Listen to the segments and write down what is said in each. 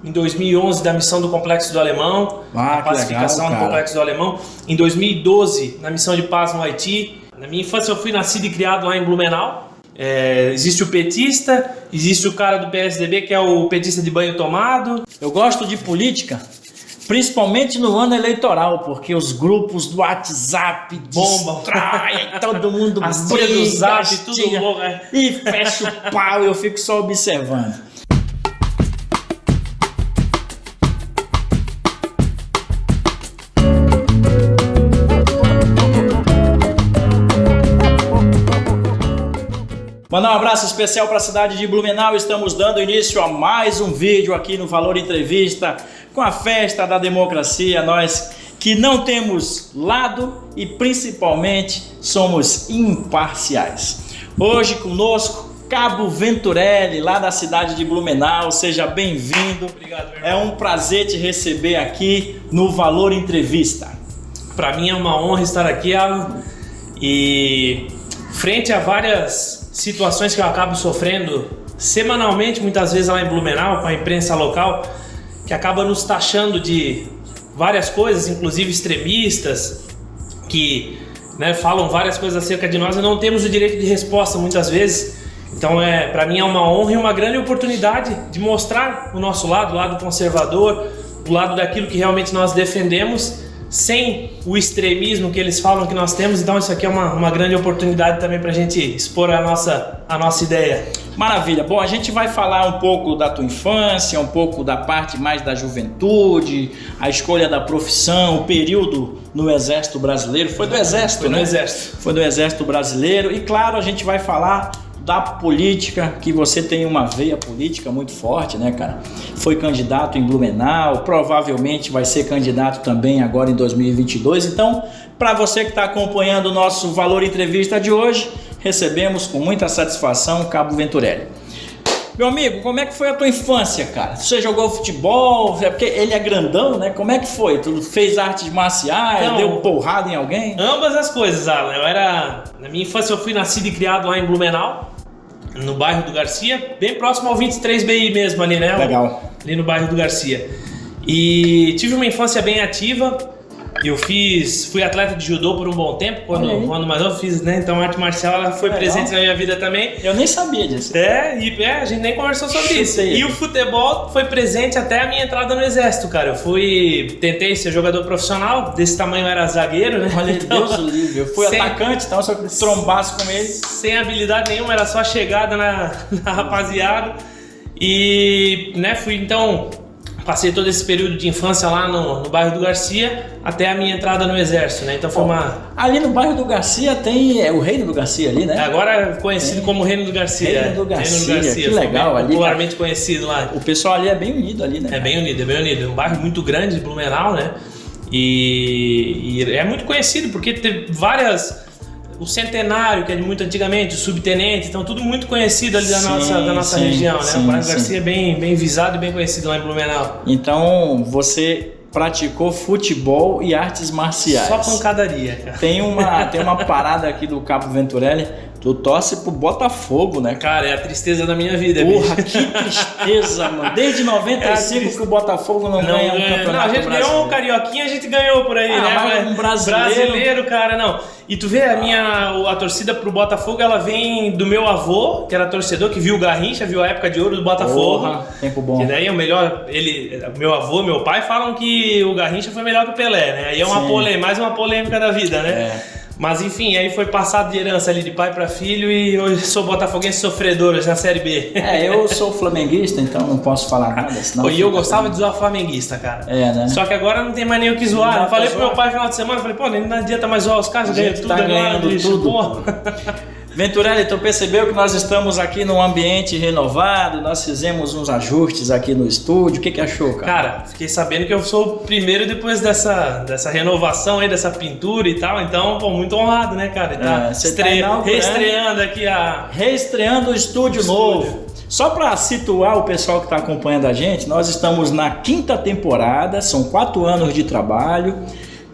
em 2011 da missão do Complexo do Alemão, a pacificação do Complexo do Alemão. Em 2012, na missão de paz no Haiti. Na minha infância eu fui nascido e criado lá em Blumenau. Existe o petista, existe o cara do PSDB que é o petista de banho tomado. Eu gosto de política, principalmente no ano eleitoral, porque os grupos do WhatsApp bombam, todo mundo as briga, do Zap, tudo bom, e fecha o pau e eu fico só observando. Mandar um abraço especial para a cidade de Blumenau. Estamos dando início a mais um vídeo aqui no Valor Entrevista com a festa da democracia. Nós que não temos lado e principalmente somos imparciais. Hoje conosco Cabo Venturelli, lá da cidade de Blumenau. Seja bem-vindo. Obrigado, meu irmão. É um prazer te receber aqui no Valor Entrevista. Para mim é uma honra estar aqui, Alan. E frente a várias situações que eu acabo sofrendo semanalmente, muitas vezes lá em Blumenau, com a imprensa local, que acaba nos taxando de várias coisas, inclusive extremistas, que falam várias coisas acerca de nós e não temos o direito de resposta muitas vezes. Então, para mim é uma honra e uma grande oportunidade de mostrar o nosso lado, o lado conservador, o lado daquilo que realmente nós defendemos, sem o extremismo que eles falam que nós temos. Então isso aqui é uma grande oportunidade também para a gente expor a nossa ideia. Maravilha. Bom, a gente vai falar um pouco da tua infância, um pouco da parte mais da juventude, a escolha da profissão, o período no Exército Brasileiro. Foi do Exército, né? Foi do Exército Brasileiro. E claro, a gente vai falar da política, que você tem uma veia política muito forte, né, cara? Foi candidato em Blumenau, provavelmente vai ser candidato também agora em 2022. Então, para você que está acompanhando o nosso Valor Entrevista de hoje, recebemos com muita satisfação Cabo Venturelli. Meu amigo, como é que foi a tua infância, cara? Você jogou futebol? Porque ele é grandão, né? Como é que foi? Tu fez artes marciais? Não, deu porrada em alguém? Ambas as coisas, Alan. Na minha infância eu fui nascido e criado lá em Blumenau, no bairro do Garcia, bem próximo ao 23BI mesmo ali, né? Legal. Ali no bairro do Garcia. E tive uma infância bem ativa. Eu fui atleta de judô por um bom tempo, quando mais eu fiz, né? Então a arte marcial ela foi presente na minha vida também. Eu nem sabia disso. A gente nem conversou sobre isso. E o futebol foi presente até a minha entrada no Exército, cara. Tentei ser jogador profissional, desse tamanho eu era zagueiro, né? Olha, então, Deus o livre. Eu fui atacante, então só trombasse com ele. Sem habilidade nenhuma, era só chegada na rapaziada. E, fui então... Passei todo esse período de infância lá no bairro do Garcia até a minha entrada no Exército, né? Então foi Ali no bairro do Garcia tem o Reino do Garcia ali, né? Agora conhecido como Reino do Garcia. Reino do Garcia, que legal ali. Popularmente conhecido lá. O pessoal ali é bem unido ali, né? É bem unido. É um bairro muito grande de Blumenau, né? E é muito conhecido porque teve o Centenário, que é de muito antigamente, o Subtenente, então tudo muito conhecido ali da nossa região, né? O bairro Garcia é bem visado e bem conhecido lá em Blumenau. Então você praticou futebol e artes marciais. Só pancadaria, cara. Tem uma parada aqui do Cabo Venturelli. Tu torce pro Botafogo, né? Cara, é a tristeza da minha vida. Porra, que tristeza, mano. Desde 95 que o Botafogo não ganha um campeonato brasileiro. A gente ganhou um carioquinha, a gente ganhou por aí, né? Mas um brasileiro, cara, não. E tu vê, a torcida pro Botafogo, ela vem do meu avô, que era torcedor, que viu o Garrincha, viu a época de ouro do Botafogo. Porra, tempo bom. Que daí é o melhor, meu avô, meu pai falam que o Garrincha foi melhor que o Pelé, né? Aí é mais uma polêmica da vida, né? Mas enfim, aí foi passado de herança ali de pai para filho e hoje sou botafoguense sofredor na Série B. Eu sou flamenguista, então não posso falar nada. Senão e eu gostava de zoar flamenguista, cara. Né? Só que agora não tem mais nem o que zoar. Eu falei pro meu pai no final de semana, não adianta mais zoar os caras, ganham tudo agora, ganhando tudo. Venturelli, tu percebeu que nós estamos aqui num ambiente renovado, nós fizemos uns ajustes aqui no estúdio, o que achou, cara? Cara, fiquei sabendo que eu sou o primeiro depois dessa renovação aí, dessa pintura e tal, então, muito honrado, né, cara? Reestreando aqui Reestreando o estúdio novo. Só para situar o pessoal que está acompanhando a gente, nós estamos na 5ª temporada, são 4 anos de trabalho,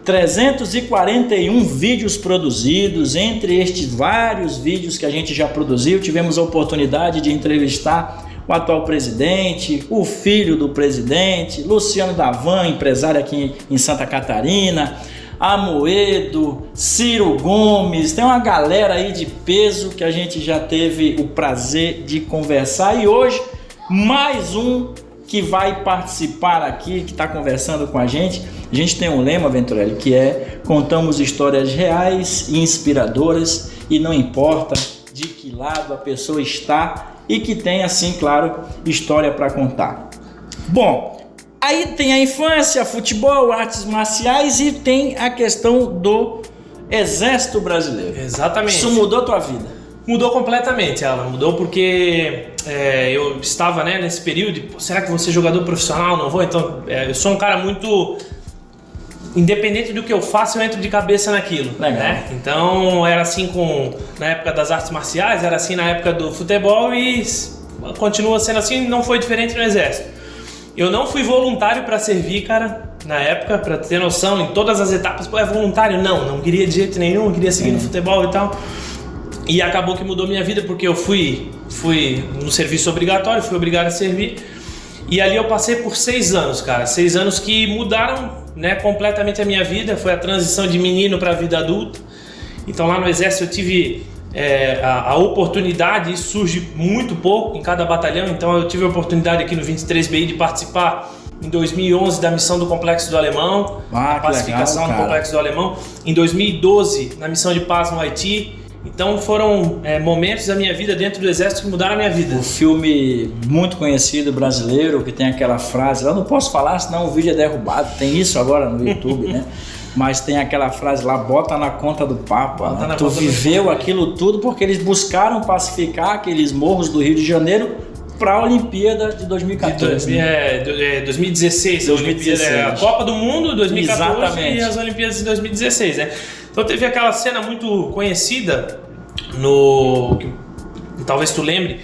341 vídeos produzidos. Entre estes vários vídeos que a gente já produziu, tivemos a oportunidade de entrevistar o atual presidente, o filho do presidente, Luciano Davan, empresário aqui em Santa Catarina, Amoedo, Ciro Gomes, tem uma galera aí de peso que a gente já teve o prazer de conversar, e hoje mais um que vai participar aqui, que está conversando com a gente. A gente tem um lema, Venturelli, que é: contamos histórias reais e inspiradoras, e não importa de que lado a pessoa está, e que tem, assim, claro, história para contar. Bom, aí tem a infância, futebol, artes marciais, e tem a questão do Exército Brasileiro. Exatamente. Isso mudou a tua vida? Mudou completamente, Alan. Mudou porque eu estava, né, nesse período de, será que vou ser jogador profissional? Não vou? Então, eu sou um cara muito... Independente do que eu faço, eu entro de cabeça naquilo. Legal. Né? Então, era assim na época das artes marciais, era assim na época do futebol, e continua sendo assim, não foi diferente no Exército. Eu não fui voluntário para servir, cara, na época, para ter noção, em todas as etapas. Pô, é voluntário? Não queria de jeito nenhum, queria seguir no futebol e tal. E acabou que mudou minha vida, porque eu fui no serviço obrigatório, fui obrigado a servir. E ali eu passei por 6 anos, cara. 6 anos que mudaram, né, completamente a minha vida. Foi a transição de menino para a vida adulta. Então lá no Exército eu tive a oportunidade, isso surge muito pouco em cada batalhão. Então eu tive a oportunidade aqui no 23BI de participar em 2011 da missão do Complexo do Alemão, a pacificação do Complexo do Alemão. Em 2012 na missão de paz no Haiti. Então foram momentos da minha vida dentro do Exército que mudaram a minha vida. Um filme muito conhecido brasileiro que tem aquela frase, eu não posso falar senão o vídeo é derrubado, tem isso agora no YouTube, né? Mas tem aquela frase lá, bota na conta do Papa, né? Tu viveu aquilo tudo porque eles buscaram pacificar aqueles morros do Rio de Janeiro para a Olimpíada de 2014. 2016, a Olimpíada, a Copa do Mundo 2014. Exatamente. E as Olimpíadas de 2016, né? Então teve aquela cena muito conhecida, que talvez tu lembre,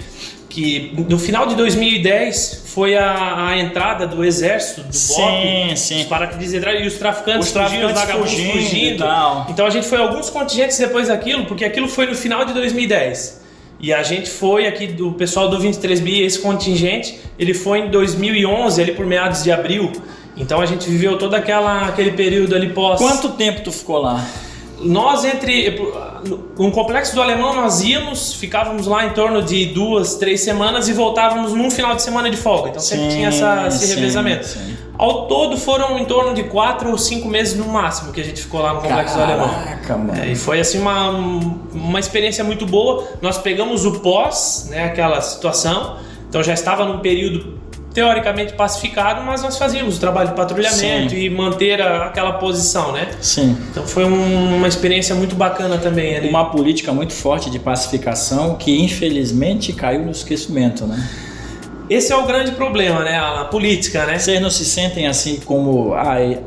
que no final de 2010 foi a entrada do Exército, do BOP, os paraquedistas entraram e os traficantes fugindo. Então a gente foi alguns contingentes depois daquilo, porque aquilo foi no final de 2010. E a gente foi aqui, do pessoal do 23BI, esse contingente, ele foi em 2011, ali por meados de abril. Então a gente viveu todo aquele período ali pós... Quanto tempo tu ficou lá? Nós no Complexo do Alemão nós ficávamos lá em torno de 2, 3 semanas e voltávamos num final de semana de folga. Então sempre tinha esse revezamento. Ao todo foram em torno de 4 ou 5 meses no máximo que a gente ficou lá no Complexo do Alemão. Mano. E foi assim uma experiência muito boa. Nós pegamos o pós, né, aquela situação. Então já estava num período teoricamente pacificado, mas nós fazíamos o trabalho de patrulhamento e manter aquela posição, né? Sim. Então foi uma experiência muito bacana também ali. Uma política muito forte de pacificação que infelizmente caiu no esquecimento, né? Esse é o grande problema, né? A política, né? Vocês não se sentem assim como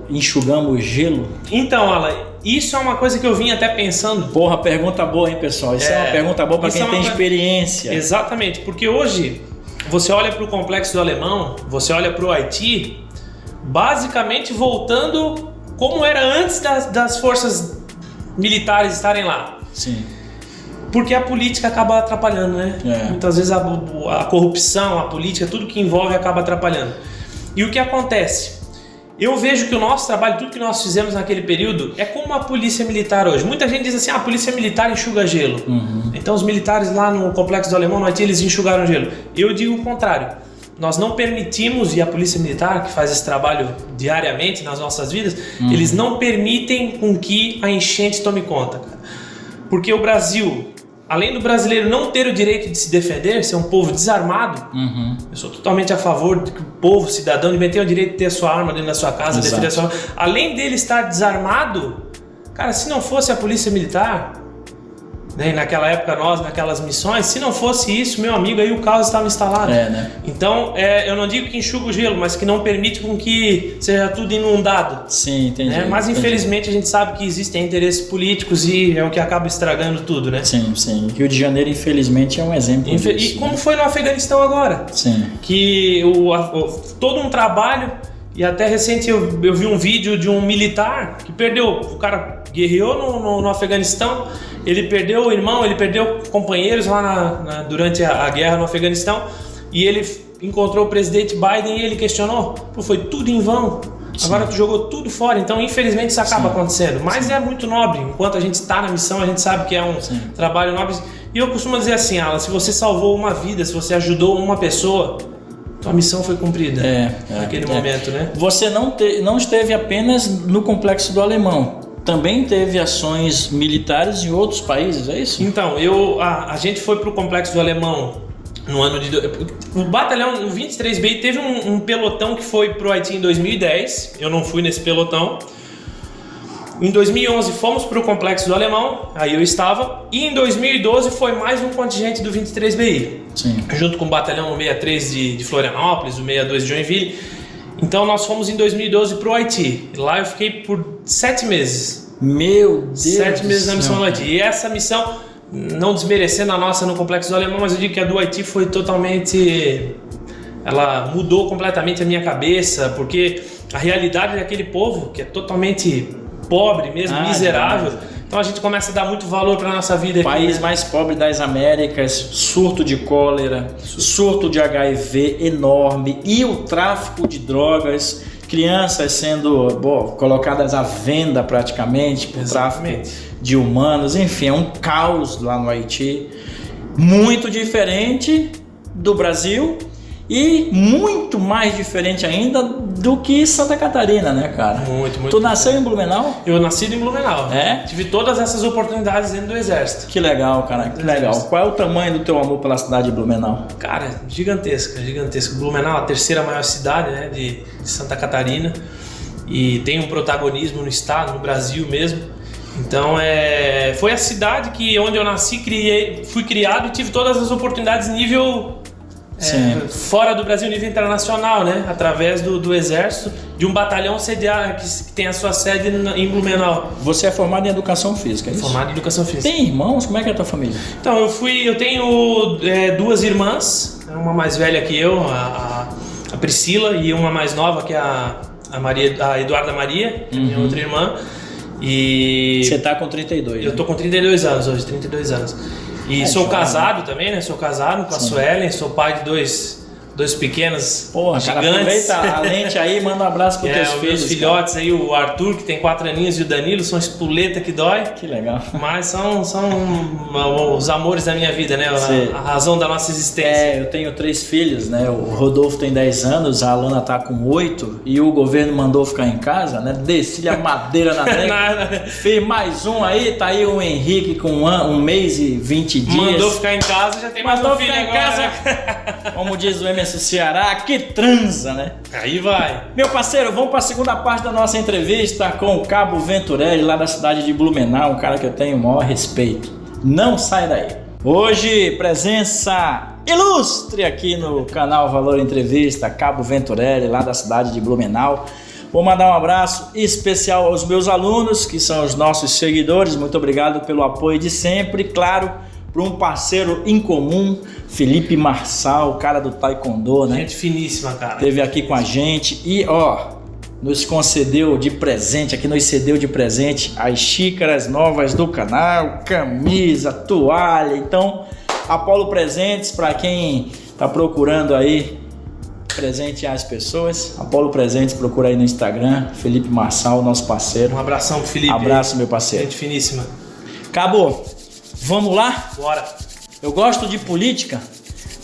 enxugamos gelo? Então, Alan, isso é uma coisa que eu vim até pensando. Porra, pergunta boa, hein, pessoal? Isso é uma pergunta boa para quem tem experiência. Exatamente, porque hoje você olha para o Complexo do Alemão, você olha para o Haiti, basicamente voltando como era antes das forças militares estarem lá. Sim. Porque a política acaba atrapalhando, né? Muitas vezes a corrupção, a política, tudo que envolve acaba atrapalhando. E o que acontece? Eu vejo que o nosso trabalho, tudo que nós fizemos naquele período, é como a polícia militar hoje. Muita gente diz assim, a polícia militar enxuga gelo. Então os militares lá no Complexo do Alemão, no Haiti, eles enxugaram gelo. Eu digo o contrário. Nós não permitimos, e a polícia militar, que faz esse trabalho diariamente nas nossas vidas, eles não permitem com que a enchente tome conta. Porque o Brasil, além do brasileiro não ter o direito de se defender, ser um povo desarmado, eu sou totalmente a favor de que o povo, cidadão, tem o direito de ter a sua arma dentro da sua casa, defender a sua arma. Além dele estar desarmado, cara, se não fosse a polícia militar, né, naquela época nós, naquelas missões, se não fosse isso, meu amigo, aí o caos estava instalado. Né? Então, eu não digo que enxuga o gelo, mas que não permite com que seja tudo inundado. Sim, entendi. Mas infelizmente a gente sabe que existem interesses políticos e é o que acaba estragando tudo, né? Sim. Rio de Janeiro, infelizmente, é um exemplo disso. E como foi no Afeganistão agora? Sim. Que todo um trabalho, e até recente eu vi um vídeo de um militar que perdeu, o cara guerreou no Afeganistão, ele perdeu o irmão, ele perdeu companheiros lá durante a guerra no Afeganistão, e ele encontrou o presidente Biden e ele questionou, pô, foi tudo em vão, agora tu jogou tudo fora, então infelizmente isso acaba acontecendo, mas é muito nobre, enquanto a gente está na missão a gente sabe que é um trabalho nobre, e eu costumo dizer assim, Alan, se você salvou uma vida, se você ajudou uma pessoa, tua missão foi cumprida naquele momento, né? Você não esteve apenas no Complexo do Alemão, também teve ações militares em outros países, é isso? Então, a gente foi para o Complexo do Alemão no ano de... O batalhão, o 23BI, teve um pelotão que foi para o Haiti em 2010, eu não fui nesse pelotão. Em 2011 fomos para o Complexo do Alemão, aí eu estava, e em 2012 foi mais um contingente do 23BI, junto com o batalhão 63 de Florianópolis, o 62 de Joinville. Então nós fomos em 2012 para o Haiti, lá eu fiquei por 7 meses. Meu Deus! 7 meses na missão do Haiti, e essa missão, não desmerecendo a nossa no Complexo do Alemão, mas eu digo que a do Haiti foi totalmente... Ela mudou completamente a minha cabeça, porque a realidade daquele povo, que é totalmente... pobre mesmo, miserável. Então a gente começa a dar muito valor para nossa vida. País aqui, mais pobre das Américas, surto de cólera, surto de HIV enorme e o tráfico de drogas, crianças sendo colocadas à venda praticamente por tráfico de humanos, enfim, é um caos lá no Haiti, muito diferente do Brasil. E muito mais diferente ainda do que Santa Catarina, né, cara? Muito. Tu nasceu em Blumenau? Eu nasci em Blumenau. É? Tive todas essas oportunidades dentro do Exército. Que legal, cara, que legal. Qual é o tamanho do teu amor pela cidade de Blumenau? Cara, gigantesca. Blumenau é a terceira maior cidade, né, de Santa Catarina. E tem um protagonismo no estado, no Brasil mesmo. Então, foi a cidade onde eu nasci, fui criado e tive todas as oportunidades nível... fora do Brasil, nível internacional, né? Através do Exército, de um batalhão sediado que tem a sua sede em Blumenau. Você é formado em Educação Física, é isso? Formado em Educação Física. Tem irmãos? Como é que é a tua família? Então, eu tenho 2 irmãs, uma mais velha que eu, a Priscila, e uma mais nova que é a Eduarda Maria, minha outra irmã. E... Você tá com 32, Eu tô com 32 anos hoje, 32 anos. E sou casado também, né? Sou casado com a Suelen, sou pai de dois pequenos gigantes. Cara, aproveita a lente aí e manda um abraço para os teus filhos. Meus filhotes aí, o Arthur, que tem 4 aninhos, e o Danilo, são espoleta que dói. Que legal. Mas são os amores da minha vida, né? A razão da nossa existência. Eu tenho 3 filhos, né? O Rodolfo tem 10 anos, a Alana tá com 8 e o governo mandou ficar em casa, né? Desci a madeira na nega. Fiz mais um aí, tá aí o Henrique com 1 mês e 20 dias. Mandou ficar em casa, já tem mais um filho agora. Casa. Como diz o Emerson Ceará, que transa, né? Aí vai. Meu parceiro, vamos para a segunda parte da nossa entrevista com o Cabo Venturelli, lá da cidade de Blumenau, um cara que eu tenho o maior respeito. Não sai daí. Hoje, presença ilustre aqui no canal Valor Entrevista, Cabo Venturelli, lá da cidade de Blumenau. Vou mandar um abraço especial aos meus alunos, que são os nossos seguidores. Muito obrigado pelo apoio de sempre. Claro, para um parceiro em comum, Felipe Marçal, cara do Taekwondo, né? Gente finíssima, cara. Esteve aqui com a gente e, nos concedeu de presente, aqui nos cedeu de presente as xícaras novas do canal, camisa, toalha. Então, Apolo Presentes, para quem está procurando aí presentear as pessoas, Apolo Presentes, procura aí no Instagram, Felipe Marçal, nosso parceiro. Um abração pro Felipe. Abraço, meu parceiro. Gente finíssima. Cabo, vamos lá? Bora. Eu gosto de política,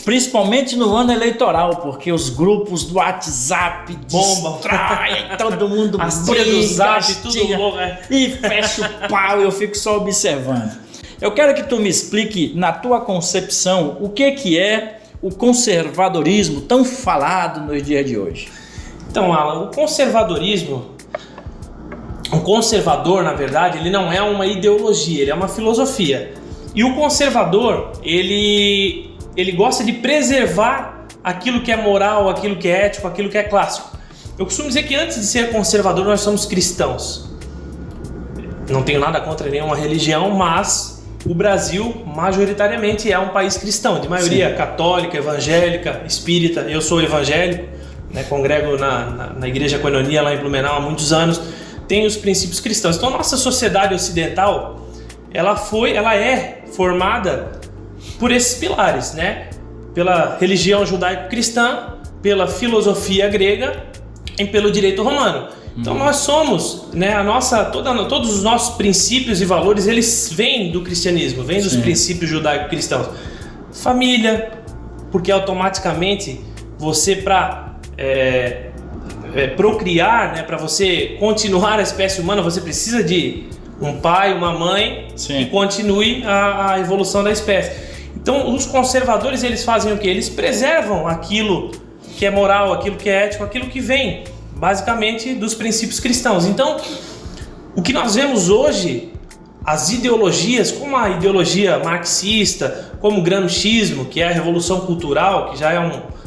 principalmente no ano eleitoral, porque os grupos do WhatsApp distraem, todo mundo briga, do Zap, tudo bom, e fecha o pau, eu fico só observando. Eu quero que tu me explique, na tua concepção, o que é o conservadorismo tão falado nos dias de hoje. Então, Alan, o conservadorismo, um conservador, na verdade, ele não é uma ideologia, ele é uma filosofia. E o conservador, ele gosta de preservar aquilo que é moral, aquilo que é ético, aquilo que é clássico. Eu costumo dizer que antes de ser conservador, nós somos cristãos. Não tenho nada contra nenhuma religião, mas o Brasil, majoritariamente, é um país cristão, de maioria católica, evangélica, espírita. Eu sou evangélico, né, congrego na Igreja Koinonia lá em Blumenau há muitos anos. Tenho os princípios cristãos. Então, a nossa sociedade ocidental, ela é formada por esses pilares, né? pela religião judaico-cristã, pela filosofia grega e pelo direito romano. Então nós somos, né, todos os nossos princípios e valores, eles vêm do cristianismo, vêm dos princípios judaico-cristãos. Família, porque automaticamente você para procriar, né, para você continuar a espécie humana, você precisa de um pai, uma mãe que continue a evolução da espécie. Então os conservadores, eles fazem o quê? Eles preservam aquilo que é moral, aquilo que é ético, aquilo que vem basicamente dos princípios cristãos. Então, o que nós vemos hoje, as ideologias, como a ideologia marxista, como o gramscismo, que é a revolução cultural, que já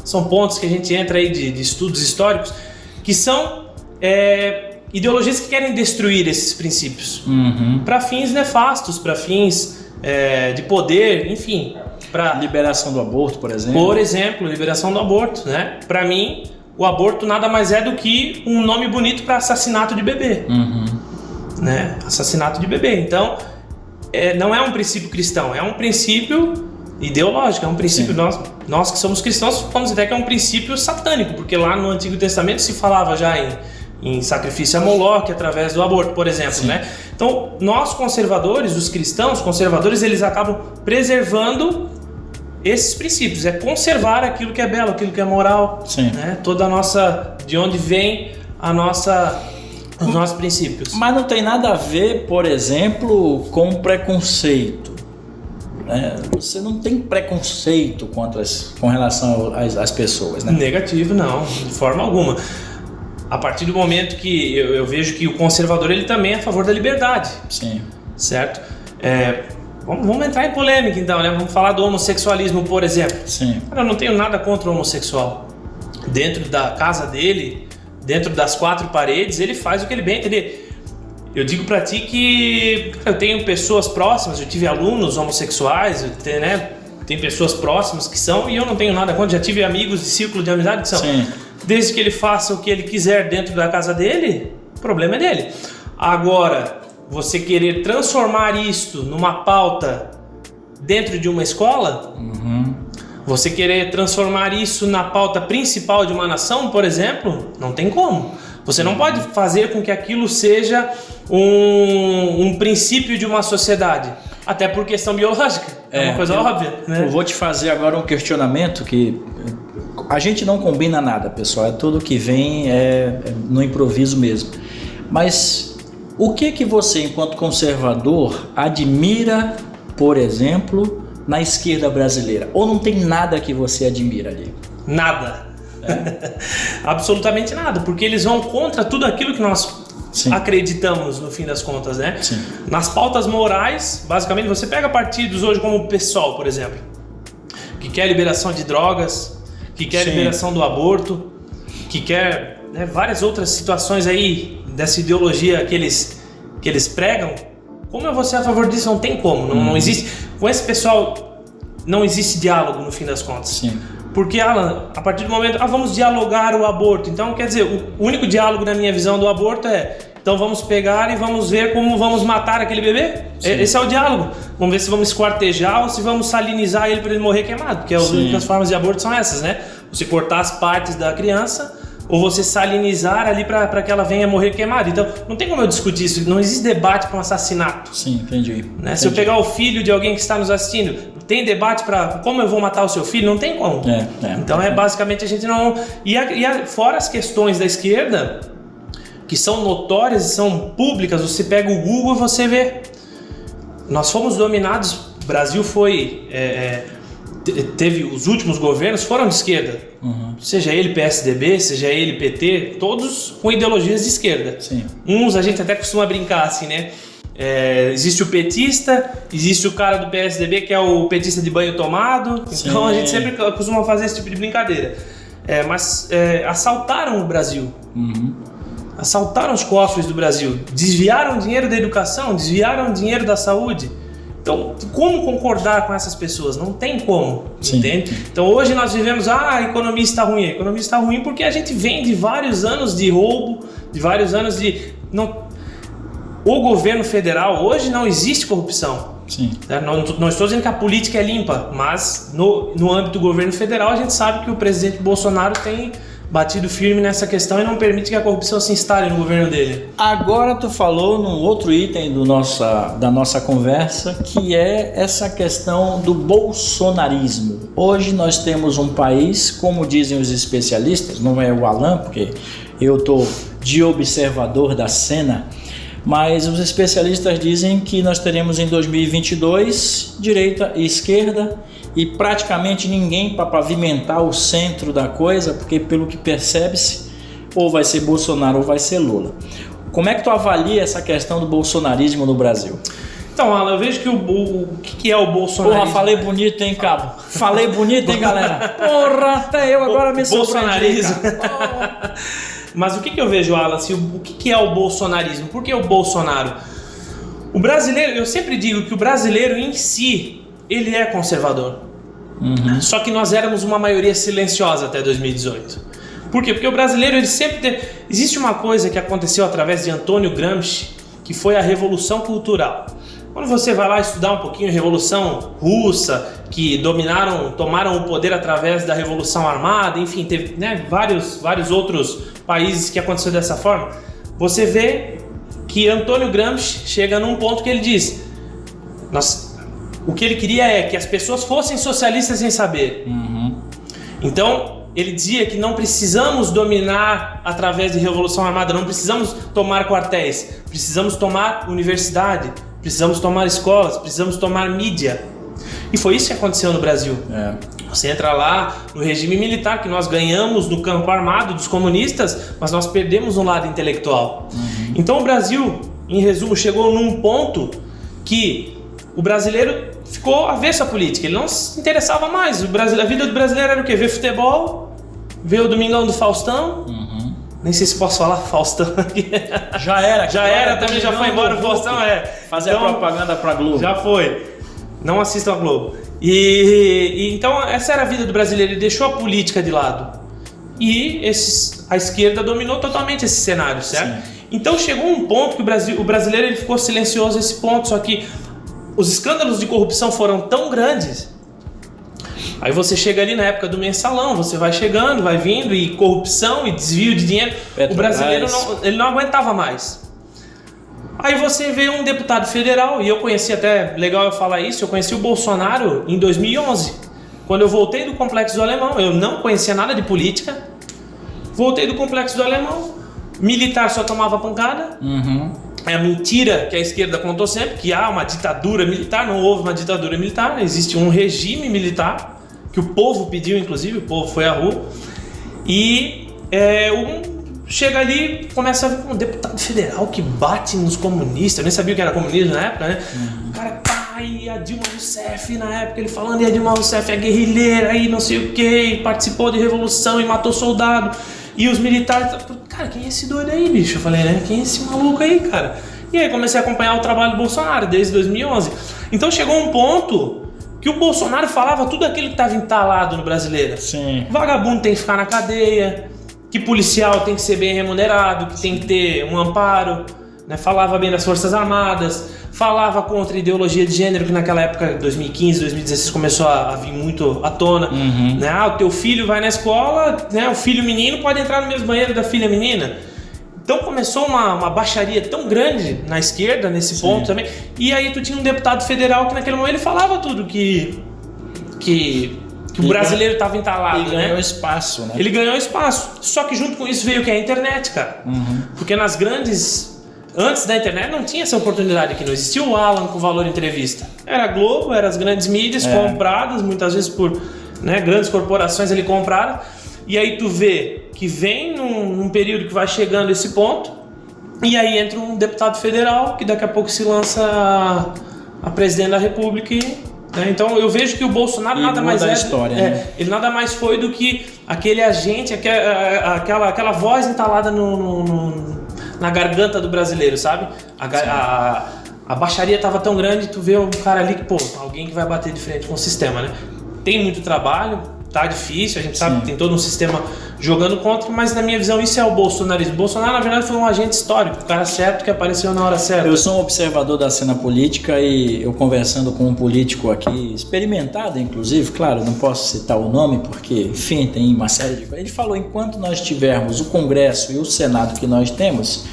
são pontos que a gente entra aí de estudos históricos, que são ideologias que querem destruir esses princípios para fins nefastos, para fins de poder, enfim. Para liberação do aborto, por exemplo. Por exemplo, liberação do aborto, né? Para mim, o aborto nada mais é do que um nome bonito para assassinato de bebê, né? Assassinato de bebê. Então, não é um princípio cristão, é um princípio ideológico, é um princípio, nós que somos cristãos, vamos dizer que é um princípio satânico, porque lá no Antigo Testamento se falava já em sacrifício a Moloque através do aborto, por exemplo, né? Então, nós conservadores, os cristãos conservadores, eles acabam preservando esses princípios, conservar aquilo que é belo, aquilo que é moral, né? Toda a nossa, de onde vem os nossos princípios. Mas não tem nada a ver, por exemplo, com preconceito, né? Você não tem preconceito com relação às pessoas, né? Negativo, não, de forma alguma. A partir do momento que eu vejo que o conservador, ele também é a favor da liberdade. Sim. Certo? Vamos entrar em polêmica então, né? Vamos falar do homossexualismo, por exemplo. Sim. Eu não tenho nada contra o homossexual. Dentro da casa dele, dentro das quatro paredes, ele faz o que ele bem entender. Eu digo pra ti que eu tenho pessoas próximas, eu tive alunos homossexuais, né? Tem pessoas próximas que são, e eu não tenho nada contra. Já tive amigos de círculo de amizade que são. Sim. Desde que ele faça o que ele quiser dentro da casa dele, o problema é dele. Agora, você querer transformar isto numa pauta dentro de uma escola, você querer transformar isso na pauta principal de uma nação, por exemplo, não tem como. Você não pode fazer com que aquilo seja um princípio de uma sociedade, até por questão biológica, é uma coisa óbvia, né? Eu vou te fazer agora um questionamento que a gente não combina nada, pessoal, é tudo que vem no improviso mesmo. Mas o que você, enquanto conservador, admira, por exemplo, na esquerda brasileira? Ou não tem nada que você admira ali? Nada. Absolutamente nada, porque eles vão contra tudo aquilo que nós acreditamos, no fim das contas, né? Sim. Nas pautas morais, basicamente, você pega partidos hoje como o PSOL, por exemplo, que quer liberação de drogas, que quer liberação do aborto, que quer, né, várias outras situações aí dessa ideologia que eles pregam. Como eu vou ser a favor disso? Não tem como, não existe. Com esse pessoal não existe diálogo, no fim das contas. Sim. Porque, Alan, a partir do momento, vamos dialogar o aborto. Então, quer dizer, o único diálogo na minha visão do aborto então vamos pegar e vamos ver como vamos matar aquele bebê? Esse é o diálogo. Vamos ver se vamos esquartejar ou se vamos salinizar ele para ele morrer queimado. Porque as únicas formas de aborto são essas, né? Você cortar as partes da criança ou você salinizar ali para que ela venha morrer queimada. Então, não tem como eu discutir isso. Não existe debate para um assassinato. Sim, entendi. Né? Se eu pegar o filho de alguém que está nos assistindo, tem debate para como eu vou matar o seu filho? Não tem como. Então, basicamente, a gente não... Fora as questões da esquerda, que são notórias e são públicas, você pega o Google e você vê. Nós fomos dominados, o Brasil foi... teve os últimos governos foram de esquerda, seja ele PSDB, seja ele PT, todos com ideologias de esquerda. Sim. Uns a gente até costuma brincar assim, né? Existe o petista, existe o cara do PSDB que é o petista de banho tomado. Sim. Então a gente sempre costuma fazer esse tipo de brincadeira. Mas assaltaram o Brasil. Assaltaram os cofres do Brasil, desviaram dinheiro da educação, desviaram dinheiro da saúde. Então, como concordar com essas pessoas? Não tem como, entende? Então, hoje nós vivemos, a economia está ruim. A economia está ruim porque a gente vem de vários anos de roubo, de vários anos de... O governo federal, hoje não existe corrupção. Sim. Não estou dizendo que a política é limpa, mas no âmbito do governo federal a gente sabe que o presidente Bolsonaro tem batido firme nessa questão e não permite que a corrupção se instale no governo dele. Agora tu falou num outro item da nossa conversa, que é essa questão do bolsonarismo. Hoje nós temos um país, como dizem os especialistas, não é o Alan, porque eu estou de observador da cena, mas os especialistas dizem que nós teremos em 2022 direita e esquerda, e praticamente ninguém para pavimentar o centro da coisa, porque pelo que percebe-se, ou vai ser Bolsonaro ou vai ser Lula. Como é que tu avalia essa questão do bolsonarismo no Brasil? Então, Alan, eu vejo que o que é o bolsonarismo... Porra, falei bonito, hein, cabo? Falei bonito, hein, galera? Porra, até eu agora me surpreendi. Mas o que eu vejo, Alan, assim, o que é o bolsonarismo? Por que o Bolsonaro? O brasileiro, eu sempre digo que o brasileiro em si, ele é conservador. Uhum. Só que nós éramos uma maioria silenciosa até 2018. Por quê? Porque o brasileiro, ele sempre tem... Existe uma coisa que aconteceu através de Antônio Gramsci, que foi a Revolução Cultural. Quando você vai lá estudar um pouquinho a Revolução Russa, que tomaram o poder através da Revolução Armada, enfim, teve, né, vários outros países que aconteceu dessa forma, você vê que Antônio Gramsci chega num ponto que ele diz... O que ele queria é que as pessoas fossem socialistas sem saber. Uhum. Então, ele dizia que não precisamos dominar através de revolução armada, não precisamos tomar quartéis, precisamos tomar universidade, precisamos tomar escolas, precisamos tomar mídia. E foi isso que aconteceu no Brasil. Você entra lá no regime militar, que nós ganhamos no campo armado dos comunistas, mas nós perdemos um lado intelectual. Uhum. Então o Brasil, em resumo, chegou num ponto que o brasileiro ficou avesso à política, ele não se interessava mais. A vida do brasileiro era o quê? Ver futebol, ver o Domingão do Faustão. Uhum. Nem sei se posso falar Faustão aqui. Já era, também já foi embora o Faustão, fazer então, a propaganda pra Globo. Já foi. Não assistam a Globo. E então essa era a vida do brasileiro, ele deixou a política de lado. E a esquerda dominou totalmente esse cenário, certo? Sim. Então chegou um ponto que o brasileiro ele ficou silencioso a esse ponto, só que os escândalos de corrupção foram tão grandes. Aí você chega ali na época do mensalão, você vai chegando, vai vindo, e corrupção e desvio de dinheiro. O brasileiro não aguentava mais. Aí você vê um deputado federal, e eu conheci, até legal eu falar isso, eu conheci o Bolsonaro em 2011. Quando eu voltei do Complexo do Alemão, eu não conhecia nada de política. Voltei do Complexo do Alemão, militar só tomava pancada. Uhum. É a mentira que a esquerda contou sempre, que há uma ditadura militar. Não houve uma ditadura militar, existe um regime militar, que o povo pediu, inclusive, o povo foi à rua. E chega ali, começa a ver um deputado federal que bate nos comunistas. Eu nem sabia o que era comunismo na época, né? O cara, e a Dilma Rousseff na época, ele falando, e a Dilma Rousseff é guerrilheira, e não sei o que, participou de revolução e matou soldado. E os militares, cara, quem é esse doido aí, bicho? Eu falei, né? Quem é esse maluco aí, cara? E aí comecei a acompanhar o trabalho do Bolsonaro desde 2011. Então chegou um ponto que o Bolsonaro falava tudo aquilo que estava entalado no brasileiro. Sim. Vagabundo tem que ficar na cadeia, que policial tem que ser bem remunerado, que tem que ter um amparo, né? Falava bem das Forças Armadas, falava contra a ideologia de gênero, que naquela época, 2015, 2016, começou a vir muito à tona. Uhum. Né? O teu filho vai na escola, né? O filho menino pode entrar no mesmo banheiro da filha menina. Então começou uma baixaria tão grande na esquerda, nesse ponto também. E aí tu tinha um deputado federal que naquele momento ele falava tudo que o brasileiro estava entalado, né? Ele ganhou espaço, né? Ele ganhou espaço. Só que junto com isso veio o que é a internet, cara. Uhum. Porque nas grandes... Antes da internet não tinha essa oportunidade aqui, não existia o Alan com Valor Entrevista. Era a Globo, eram as grandes mídias compradas, muitas vezes por grandes corporações ali compradas. E aí tu vê que vem num período que vai chegando esse ponto, e aí entra um deputado federal que daqui a pouco se lança a presidente da República. Então eu vejo que o Bolsonaro nada mais ele nada mais foi do que aquele agente, aquela voz entalada na garganta do brasileiro, sabe? A baixaria estava tão grande, tu vê um cara ali que, alguém que vai bater de frente com o sistema, né? Tem muito trabalho, tá difícil, a gente sabe que tem todo um sistema jogando contra, mas na minha visão isso é o bolsonarismo. O Bolsonaro, na verdade, foi um agente histórico, o cara certo que apareceu na hora certa. Eu sou um observador da cena política e eu conversando com um político aqui, experimentado inclusive, claro, não posso citar o nome porque, enfim, tem uma série de coisas. Ele falou, enquanto nós tivermos o Congresso e o Senado que nós temos,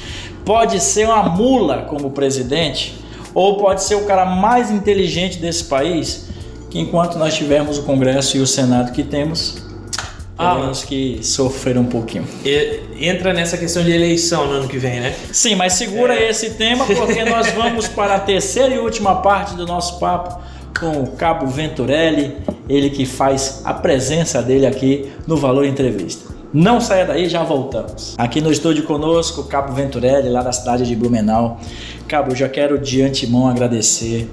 pode ser uma mula como presidente ou pode ser o cara mais inteligente desse país, que enquanto nós tivermos o Congresso e o Senado que temos, teremos que sofrer um pouquinho. Entra nessa questão de eleição no ano que vem, né? Sim, mas segura esse tema porque nós vamos para a terceira e última parte do nosso papo com o Cabo Venturelli, ele que faz a presença dele aqui no Valor Entrevista. Não saia daí, já voltamos. Aqui no estúdio conosco, o Cabo Venturelli, lá da cidade de Blumenau. Cabo, eu já quero de antemão agradecer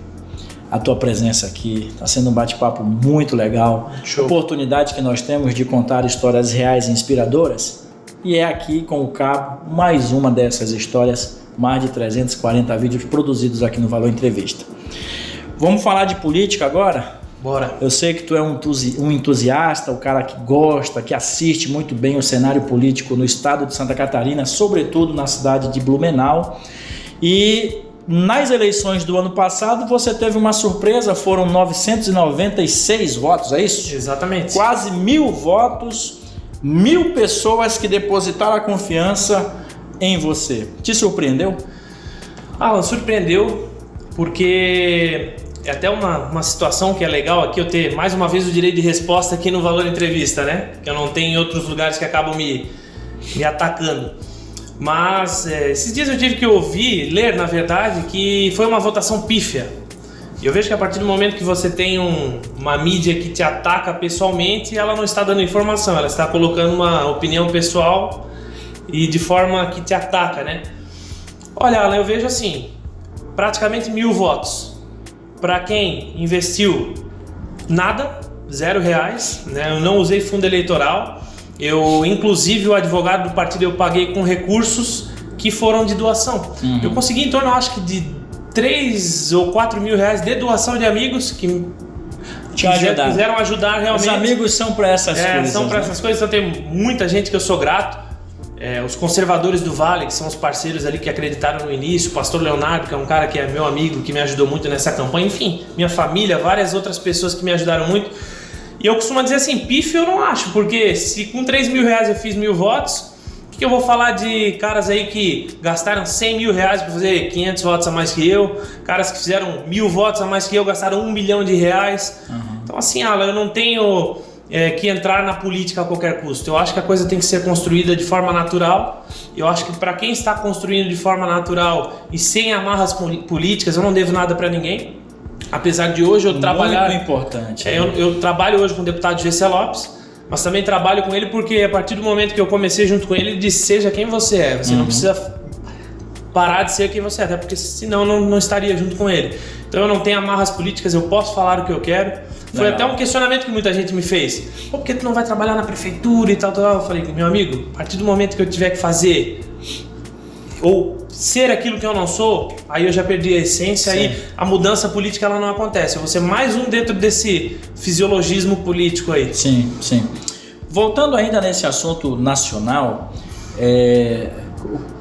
a tua presença aqui. Está sendo um bate-papo muito legal. Show. Oportunidade que nós temos de contar histórias reais e inspiradoras. E é aqui com o Cabo mais uma dessas histórias, mais de 340 vídeos produzidos aqui no Valor Entrevista. Vamos falar de política agora? Bora. Eu sei que tu é um entusiasta, o cara que gosta, que assiste muito bem o cenário político no estado de Santa Catarina, sobretudo na cidade de Blumenau. E nas eleições do ano passado você teve uma surpresa, foram 996 votos, é isso? Exatamente. Quase 1.000 votos, 1.000 pessoas que depositaram a confiança em você. Te surpreendeu? Alan, surpreendeu porque é até uma situação que é legal aqui eu ter mais uma vez o direito de resposta aqui no Valor Entrevista, né? Que eu não tenho em outros lugares que acabam me atacando. Mas esses dias eu tive que ler na verdade, que foi uma votação pífia. E eu vejo que a partir do momento que você tem uma mídia que te ataca pessoalmente, ela não está dando informação, ela está colocando uma opinião pessoal e de forma que te ataca, né? Olha, Alan, eu vejo assim, praticamente 1.000 votos. Para quem investiu nada, R$0, né? Eu não usei fundo eleitoral. Eu, inclusive, o advogado do partido eu paguei com recursos que foram de doação. Eu consegui em torno, acho que de 3 ou 4 mil reais de doação de amigos que quiseram ajudar realmente. Os amigos são para essas coisas. São para essas coisas, então tem muita gente que eu sou grato. Os conservadores do Vale, que são os parceiros ali que acreditaram no início, o pastor Leonardo, que é um cara que é meu amigo, que me ajudou muito nessa campanha, enfim, minha família, várias outras pessoas que me ajudaram muito. E eu costumo dizer assim, pífio eu não acho, porque se com 3 mil reais eu fiz 1.000 votos, o que eu vou falar de caras aí que gastaram 100 mil reais para fazer 500 votos a mais que eu, caras que fizeram 1.000 votos a mais que eu, gastaram 1 milhão de reais. Então assim, Alan, eu não tenho que entrar na política a qualquer custo. Eu acho que a coisa tem que ser construída de forma natural. Eu acho que para quem está construindo de forma natural e sem amarras políticas, eu não devo nada para ninguém. Apesar de hoje eu trabalhar... Muito importante. Eu trabalho hoje com o deputado Gessé Lopes, mas também trabalho com ele porque a partir do momento que eu comecei junto com ele, ele disse, seja quem você é. Você não precisa parar de ser quem você é, até porque senão não estaria junto com ele. Então eu não tenho amarras políticas, eu posso falar o que eu quero. Foi até um questionamento que muita gente me fez. Pô, por que tu não vai trabalhar na prefeitura e tal? Eu falei, meu amigo, a partir do momento que eu tiver que fazer ou ser aquilo que eu não sou, aí eu já perdi a essência. Sim. Aí a mudança política ela não acontece. Eu vou ser mais um dentro desse fisiologismo político aí. Sim, sim. Voltando ainda nesse assunto nacional,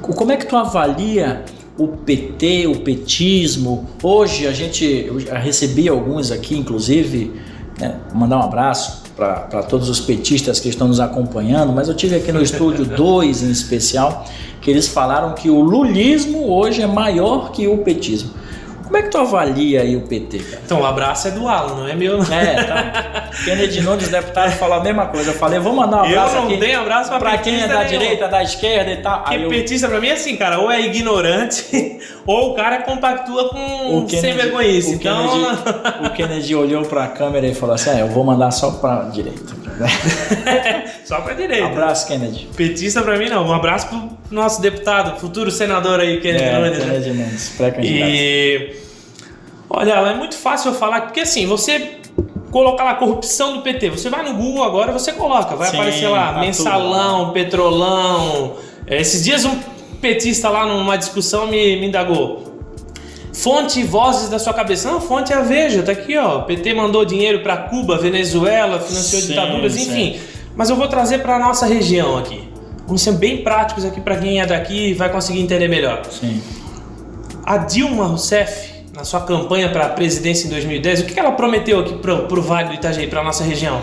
como é que tu avalia o PT, o petismo? Hoje eu já recebi alguns aqui, inclusive, né, mandar um abraço para todos os petistas que estão nos acompanhando, mas eu tive aqui no estúdio 2 em especial, que eles falaram que o lulismo hoje é maior que o petismo. Como é que tu avalia aí o PT, cara? Então, o abraço é do Alan, não é meu, não. Tá. Kennedy Nunes, deputado, falou a mesma coisa. Eu falei, vou mandar um abraço aqui. Eu não tenho abraço pra quem é da direita, da esquerda e tal. Porque petista pra mim é assim, cara, ou é ignorante, ou o cara compactua com sem vergonhice. O Kennedy olhou pra câmera e falou assim, eu vou mandar só pra direita. Só pra direita. Abraço, Kennedy. Petista pra mim não, um abraço pro nosso deputado, futuro senador aí, Kennedy Nunes. Kennedy Nunes, pré-candidato. Olha, é muito fácil eu falar, porque assim, você colocar lá corrupção do PT, você vai no Google agora, você coloca, vai aparecer lá, mensalão, tudo. Petrolão. Esses dias um petista lá numa discussão me indagou. Fonte e vozes da sua cabeça. Não, fonte é a Veja, tá aqui, ó. O PT mandou dinheiro para Cuba, Venezuela, financiou ditaduras, enfim. Mas eu vou trazer para a nossa região aqui. Vamos ser bem práticos aqui para quem é daqui e vai conseguir entender melhor. Sim. A Dilma Rousseff, na sua campanha para a presidência em 2010, o que ela prometeu aqui para o Vale do Itajaí, para a nossa região?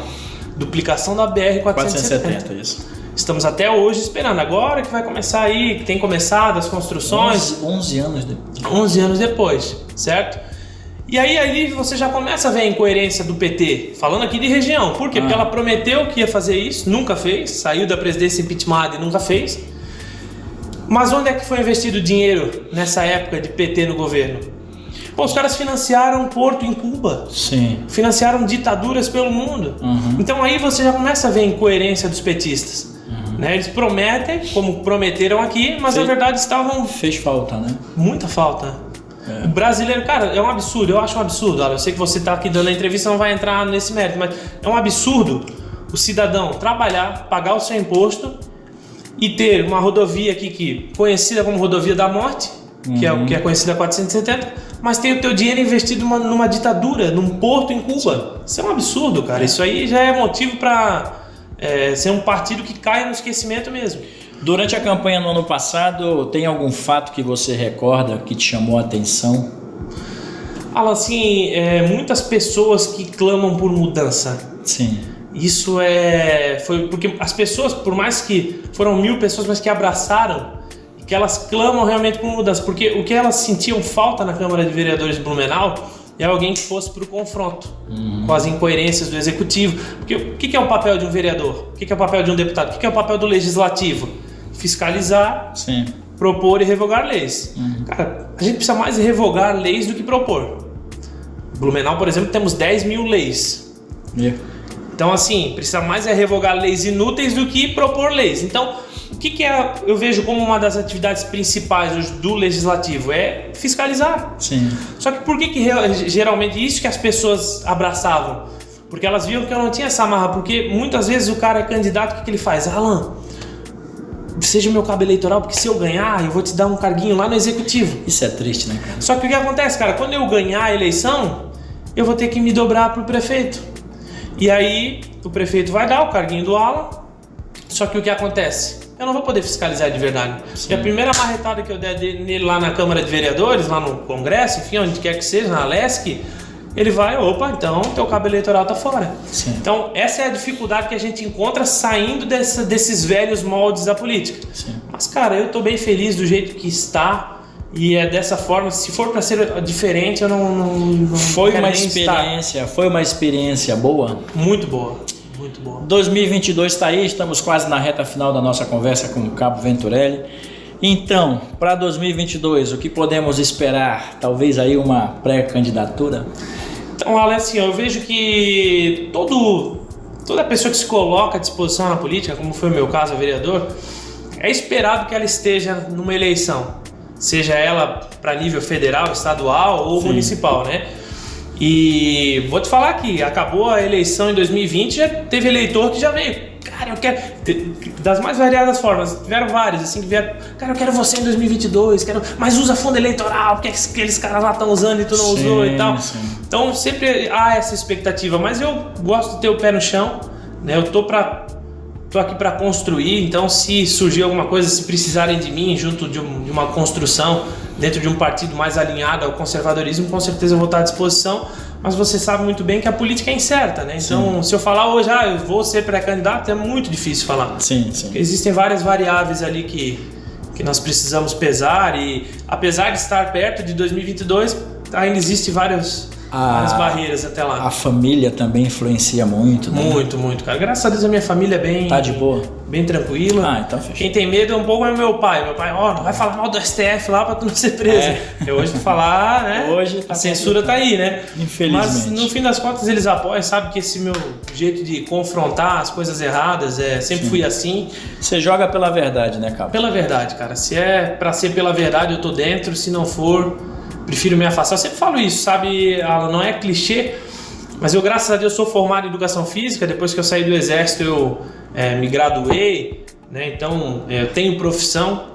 Duplicação da BR-470. Isso. Estamos até hoje esperando. Agora que vai começar aí, que tem começado as construções. 11 anos depois. 11 anos depois, certo? E aí você já começa a ver a incoerência do PT, falando aqui de região. Por quê? Porque ela prometeu que ia fazer isso, nunca fez, saiu da presidência impeachment e nunca fez. Mas onde é que foi investido o dinheiro nessa época de PT no governo? Pô, os caras financiaram um porto em Cuba. Sim. Financiaram ditaduras pelo mundo. Então aí você já começa a ver a incoerência dos petistas. Né? Eles prometem, como prometeram aqui, mas na verdade estavam... Fez falta, né? Muita falta. O brasileiro, cara, é um absurdo, eu acho um absurdo. Olha, eu sei que você está aqui dando a entrevista, não vai entrar nesse mérito, mas é um absurdo o cidadão trabalhar, pagar o seu imposto e ter uma rodovia aqui que conhecida como rodovia da morte, que é conhecida 470, mas tem o teu dinheiro investido numa ditadura, num porto em Cuba. Isso é um absurdo, cara. Isso aí já é motivo para ser um partido que caia no esquecimento mesmo. Durante a campanha no ano passado, tem algum fato que você recorda que te chamou a atenção? Alan, assim, muitas pessoas que clamam por mudança. Sim. Isso foi porque as pessoas, por mais que foram 1000 pessoas, mas que abraçaram, que elas clamam realmente por mudança, porque o que elas sentiam falta na Câmara de Vereadores de Blumenau é alguém que fosse para o confronto com as incoerências do Executivo. Porque o que é o papel de um vereador? O que é o papel de um deputado? O que é o papel do Legislativo? Fiscalizar, sim, propor e revogar leis. Cara, a gente precisa mais revogar leis do que propor. Blumenau, por exemplo, temos 10.000 leis. Então, assim, precisa mais revogar leis inúteis do que propor leis. Então, o que eu vejo como uma das atividades principais hoje do Legislativo? É fiscalizar. Sim. Só que por que geralmente isso que as pessoas abraçavam? Porque elas viam que eu não tinha essa amarra. Porque muitas vezes o cara é candidato, o que ele faz? Alan, seja o meu cabo eleitoral, porque se eu ganhar, eu vou te dar um carguinho lá no Executivo. Isso é triste, né, cara? Só que o que acontece, cara? Quando eu ganhar a eleição, eu vou ter que me dobrar pro prefeito. E aí, o prefeito vai dar o carguinho do Alan, só que o que acontece? Eu não vou poder fiscalizar de verdade. Sim. E a primeira marretada que eu der nele lá na Câmara de Vereadores, lá no Congresso, enfim, onde quer que seja, na Alesc, ele vai, opa, então teu cabo eleitoral tá fora. Sim. Então, essa é a dificuldade que a gente encontra saindo desses velhos moldes da política. Sim. Mas, cara, eu tô bem feliz do jeito que está. E é dessa forma, se for para ser diferente, eu não foi uma experiência, foi uma experiência boa? Muito boa, muito boa. 2022 está aí, estamos quase na reta final da nossa conversa com o Cabo Venturelli. Então, para 2022, o que podemos esperar? Talvez aí uma pré-candidatura? Então, Alan, assim, eu vejo que toda pessoa que se coloca à disposição na política, como foi o meu caso, a vereador, é esperado que ela esteja numa eleição. Seja ela para nível federal, estadual ou municipal, né? E vou te falar que acabou a eleição em 2020, já teve eleitor que já veio. Cara, eu quero... Das mais variadas formas, tiveram vários, assim, que vieram... Cara, eu quero você em 2022, mas usa fundo eleitoral, porque aqueles caras lá estão usando e tu não usou e tal. Sim. Então sempre há essa expectativa, mas eu gosto de ter o pé no chão, né? Eu tô aqui para construir, então se surgir alguma coisa, se precisarem de mim junto de uma construção dentro de um partido mais alinhado ao conservadorismo, com certeza eu vou estar à disposição, mas você sabe muito bem que a política é incerta, né? Então, se eu falar hoje, eu vou ser pré-candidato, é muito difícil falar. Sim. Porque existem várias variáveis ali que nós precisamos pesar e apesar de estar perto de 2022, ainda existem várias barreiras até lá. A família também influencia muito, né? Muito, cara. Graças a Deus a minha família é bem... Tá de boa? Bem tranquila. Então fechou. Quem tem medo é um pouco meu pai. Meu pai, não vai falar mal do STF lá pra tu não ser preso. Hoje tu falar, né? Hoje a censura tá aí, né? Infelizmente. Mas no fim das contas eles apoiam, sabe que esse meu jeito de confrontar as coisas erradas, sempre fui assim. Você joga pela verdade, né, Cabo? Pela verdade, cara. Se é pra ser pela verdade, eu tô dentro. Se não for... prefiro me afastar. Eu sempre falo isso, sabe, Alan? Não é clichê, mas eu, graças a Deus, sou formado em Educação Física. Depois que eu saí do Exército, eu me graduei, né? Então, eu tenho profissão.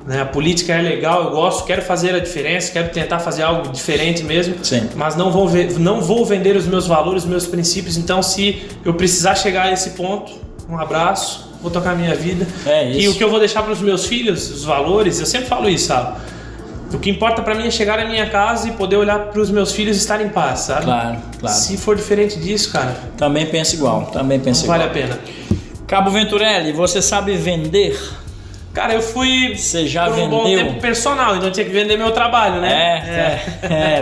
né? A política é legal, eu gosto, quero fazer a diferença, quero tentar fazer algo diferente mesmo. Sim. Mas não vou vender os meus valores, os meus princípios. Então, se eu precisar chegar a esse ponto, um abraço, vou tocar a minha vida. É isso. E o que eu vou deixar para os meus filhos, os valores, eu sempre falo isso, sabe? O que importa para mim é chegar na minha casa e poder olhar para os meus filhos e estar em paz, sabe? Claro. Se for diferente disso, cara... Também penso igual, não vale a pena. Cabo Venturelli, você sabe vender? Cara, eu fui Você já por um vendeu? bom tempo personal, então eu tinha que vender meu trabalho, né?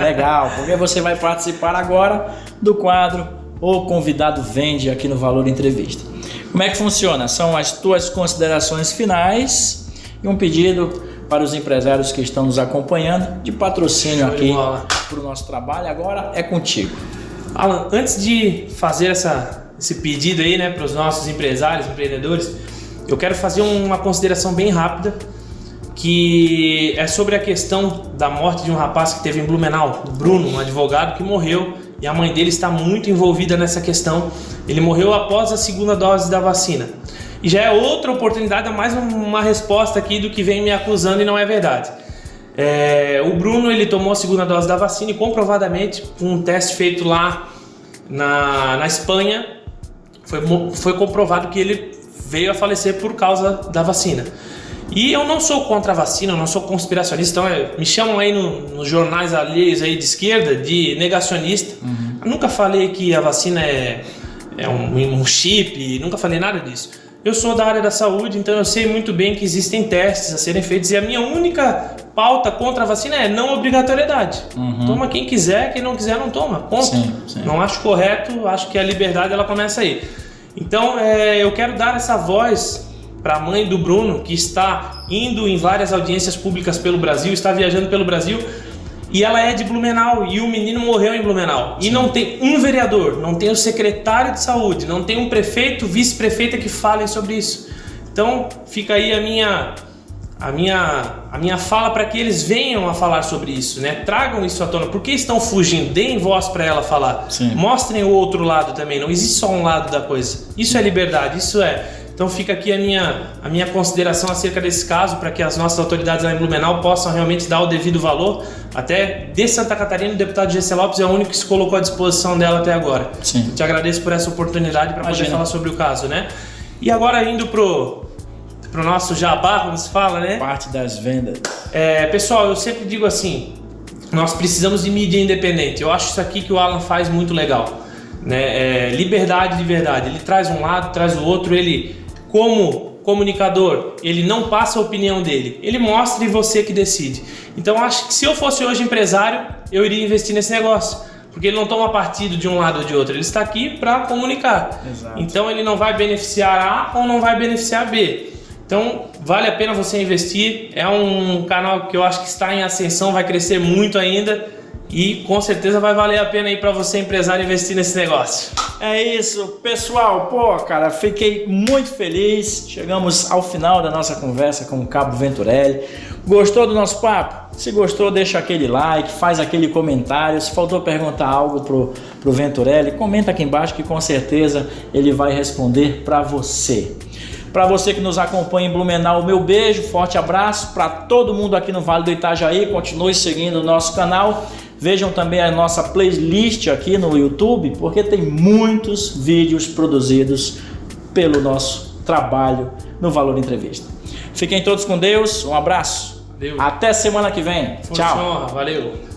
Legal, porque você vai participar agora do quadro O Convidado Vende aqui no Valor Entrevista. Como é que funciona? São as tuas considerações finais e um pedido para os empresários que estão nos acompanhando de patrocínio aqui para o nosso trabalho. Agora é contigo. Alan, antes de fazer esse pedido aí, né, para os nossos empresários, empreendedores, eu quero fazer uma consideração bem rápida, que é sobre a questão da morte de um rapaz que teve em Blumenau, o Bruno, um advogado que morreu, e a mãe dele está muito envolvida nessa questão. Ele morreu após a segunda dose da vacina. E já é outra oportunidade, mais uma resposta aqui do que vem me acusando e não é verdade. O Bruno, ele tomou a segunda dose da vacina e comprovadamente, com um teste feito lá na Espanha, foi comprovado que ele veio a falecer por causa da vacina. E eu não sou contra a vacina, eu não sou conspiracionista, então me chamam aí nos jornais alheios aí de esquerda de negacionista. Eu nunca falei que a vacina é um chip, nunca falei nada disso. Eu sou da área da saúde, então eu sei muito bem que existem testes a serem feitos e a minha única pauta contra a vacina é não obrigatoriedade. Toma quem quiser, quem não quiser não toma, ponto. Sim. Não acho correto, acho que a liberdade ela começa aí. Então eu quero dar essa voz para a mãe do Bruno, que está indo em várias audiências públicas pelo Brasil, está viajando pelo Brasil, e ela é de Blumenau, e o menino morreu em Blumenau. Sim. E não tem um vereador, não tem o secretário de saúde, não tem um prefeito, vice-prefeita que falem sobre isso. Então fica aí a minha fala para que eles venham a falar sobre isso, né? Tragam isso à tona. Por que estão fugindo? Deem voz para ela falar. Sim. Mostrem o outro lado também. Não existe só um lado da coisa. Isso é liberdade, isso é. Então fica aqui a minha consideração acerca desse caso, para que as nossas autoridades lá em Blumenau possam realmente dar o devido valor. Até de Santa Catarina, o deputado G.C. Lopes é o único que se colocou à disposição dela até agora. Sim. Eu te agradeço por essa oportunidade para poder falar sobre o caso, né? E agora indo pro nosso jabá, como se fala, né? Parte das vendas. Pessoal, eu sempre digo assim, nós precisamos de mídia independente. Eu acho isso aqui que o Alan faz muito legal, né? Liberdade de verdade. Ele traz um lado, traz o outro. Ele, como comunicador, ele não passa a opinião dele. Ele mostra e você que decide. Então, acho que se eu fosse hoje empresário, eu iria investir nesse negócio. Porque ele não toma partido de um lado ou de outro. Ele está aqui para comunicar. Exato. Então, ele não vai beneficiar A ou não vai beneficiar B. Então, vale a pena você investir. É um canal que eu acho que está em ascensão, vai crescer muito ainda e com certeza vai valer a pena aí para você, empresário, investir nesse negócio. É isso, pessoal. Cara, fiquei muito feliz. Chegamos ao final da nossa conversa com o Cabo Venturelli. Gostou do nosso papo? Se gostou, deixa aquele like, faz aquele comentário. Se faltou perguntar algo pro Venturelli, comenta aqui embaixo que com certeza ele vai responder para você. Para você que nos acompanha em Blumenau, meu beijo, forte abraço. Para todo mundo aqui no Vale do Itajaí, continue seguindo o nosso canal. Vejam também a nossa playlist aqui no YouTube, porque tem muitos vídeos produzidos pelo nosso trabalho no Valor Entrevista. Fiquem todos com Deus, um abraço. Deus. Até semana que vem. Tchau. Valeu.